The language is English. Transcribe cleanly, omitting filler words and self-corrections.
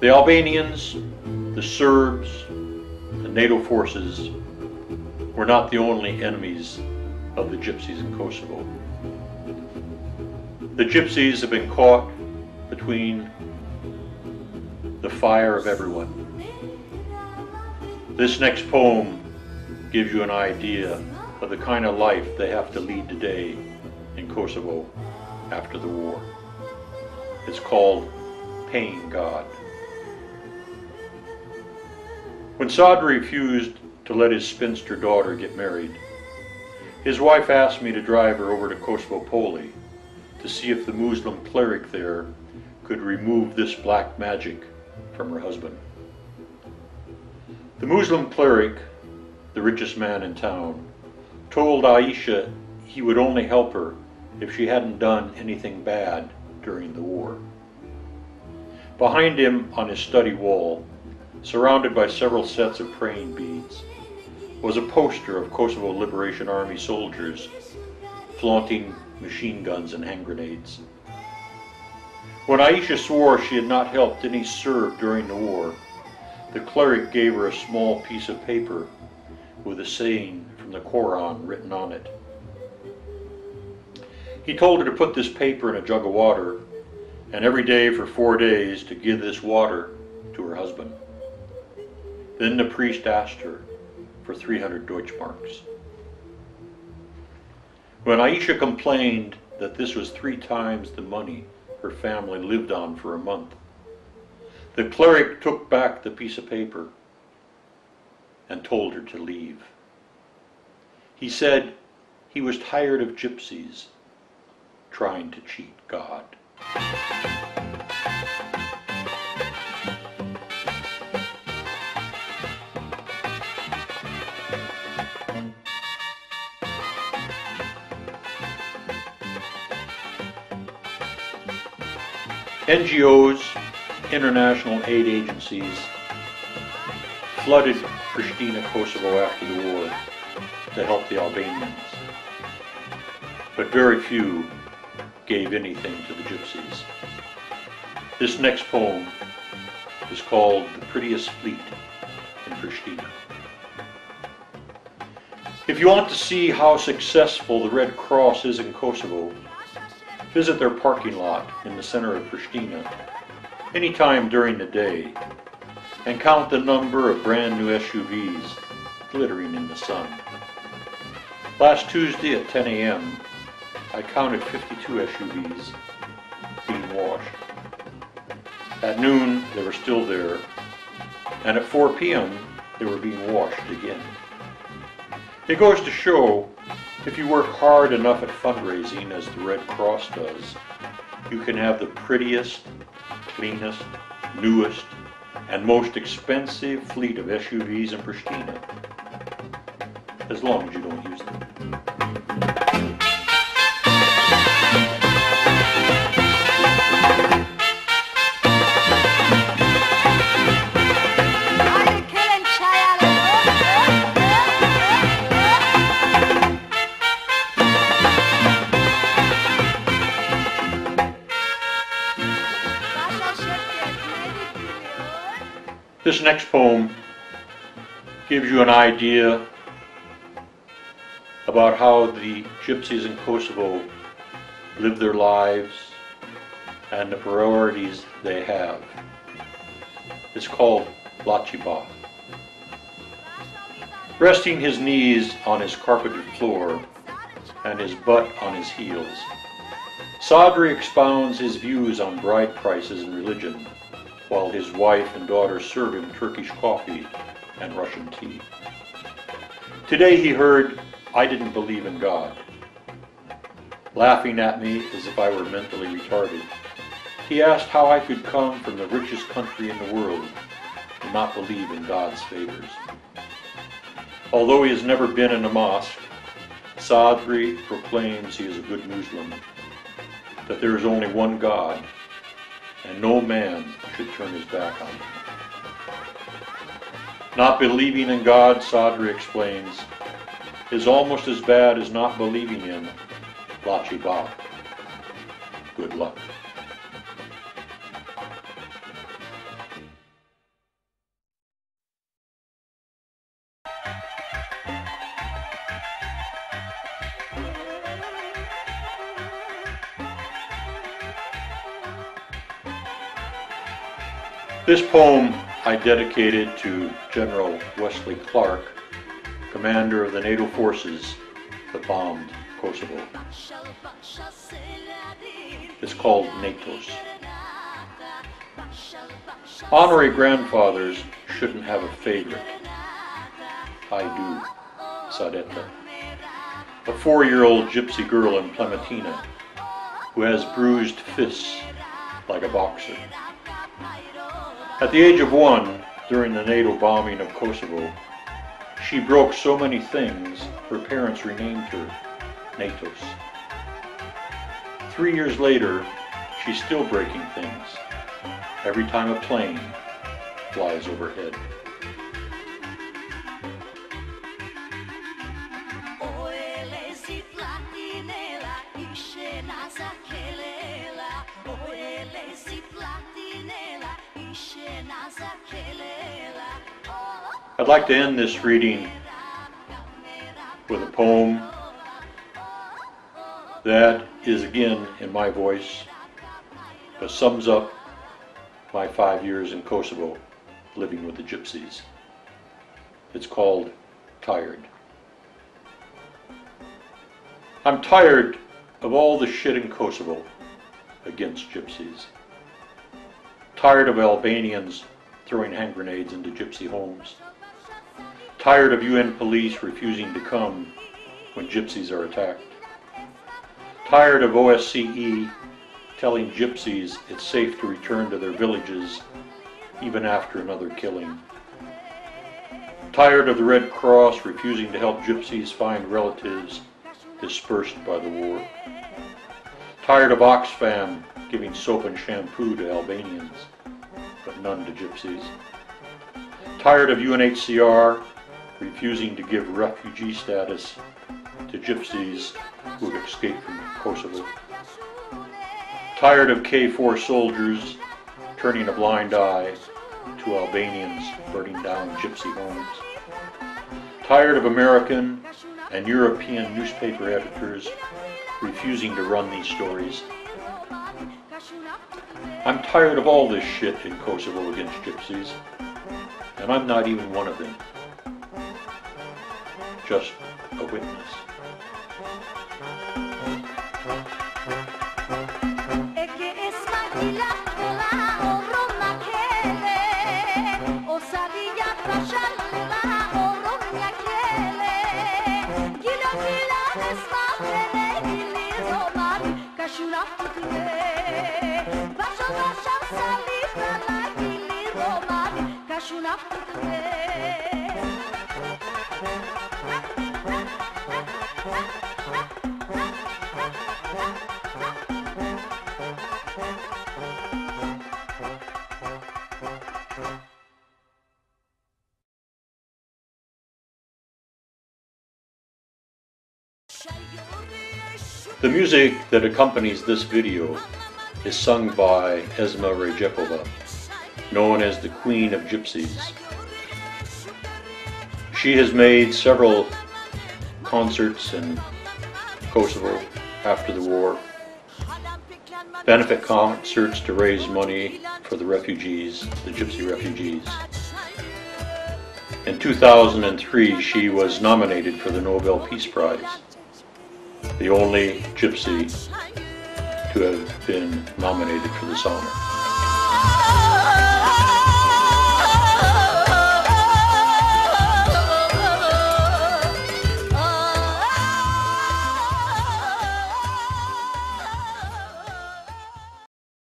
The Albanians, the Serbs, the NATO forces were not the only enemies of the Gypsies in Kosovo. The Gypsies have been caught between the fire of everyone. This next poem gives you an idea of the kind of life they have to lead today in Kosovo after the war. It's called Paying God. When Sadri refused to let his spinster daughter get married, his wife asked me to drive her over to Kosovo Poli to see if the Muslim cleric there could remove this black magic from her husband. The Muslim cleric, the richest man in town, told Aisha he would only help her if she hadn't done anything bad during the war. Behind him on his study wall, surrounded by several sets of praying beads, was a poster of Kosovo Liberation Army soldiers flaunting machine guns and hand grenades. When Aisha swore she had not helped any Serb during the war, the cleric gave her a small piece of paper with a saying from the Quran written on it. He told her to put this paper in a jug of water, and every day for 4 days to give this water to her husband. Then the priest asked her for 300 Deutschmarks. When Aisha complained that this was 3 times the money her family lived on for a month, the cleric took back the piece of paper and told her to leave. He said he was tired of gypsies trying to cheat God. NGOs, international aid agencies, flooded Pristina, Kosovo after the war to help the Albanians. But very few gave anything to the Gypsies. This next poem is called The Prettiest Fleet in Pristina. If you want to see how successful the Red Cross is in Kosovo, visit their parking lot in the center of Pristina anytime during the day and count the number of brand new SUVs glittering in the sun. Last Tuesday at 10 a.m., I counted 52 SUVs being washed. At noon, they were still there, and at 4 p.m., they were being washed again. It goes to show, if you work hard enough at fundraising as the Red Cross does, you can have the prettiest, cleanest, newest, and most expensive fleet of SUVs in Pristina, as long as you don't use them. This next poem gives you an idea about how the Gypsies in Kosovo live their lives and the priorities they have. It's called Lachiba. Resting his knees on his carpeted floor and his butt on his heels, Sadri expounds his views on bride prices and religion, while his wife and daughter serve him Turkish coffee and Russian tea. Today he heard, "I didn't believe in God." Laughing at me as if I were mentally retarded, he asked how I could come from the richest country in the world and not believe in God's favors. Although he has never been in a mosque, Sadri proclaims he is a good Muslim, that there is only one God, and no man should turn his back on him. Not believing in God, Sadri explains, is almost as bad as not believing in Lachiba. Good luck. This poem I dedicated to General Wesley Clark, commander of the NATO forces that bombed Kosovo. It's called Natos. Honorary grandfathers shouldn't have a favorite. I do, Sadetta, a 4-year-old gypsy girl in Plementina who has bruised fists like a boxer. At the age of 1, during the NATO bombing of Kosovo, she broke so many things her parents renamed her Natos. 3 years later, she's still breaking things every time a plane flies overhead. I'd like to end this reading with a poem that is again in my voice, but sums up my 5 years in Kosovo living with the Gypsies. It's called Tired. I'm tired of all the shit in Kosovo against Gypsies. Tired of Albanians throwing hand grenades into Gypsy homes. Tired of UN police refusing to come when Gypsies are attacked. Tired of OSCE telling Gypsies it's safe to return to their villages even after another killing. Tired of the Red Cross refusing to help Gypsies find relatives dispersed by the war. Tired of Oxfam giving soap and shampoo to Albanians, but none to Gypsies. Tired of UNHCR refusing to give refugee status to Gypsies who have escaped from Kosovo. Tired of K4 soldiers turning a blind eye to Albanians burning down Gypsy homes. Tired of American and European newspaper editors refusing to run these stories. I'm tired of all this shit in Kosovo against Gypsies, and I'm not even one of them. Just a witness. The music that accompanies this video is sung by Esma Rejepova, known as the Queen of Gypsies. She has made several concerts in Kosovo after the war, benefit concerts to raise money for the refugees, the Gypsy refugees. In 2003, she was nominated for the Nobel Peace Prize, the only Gypsy to have been nominated for this honor.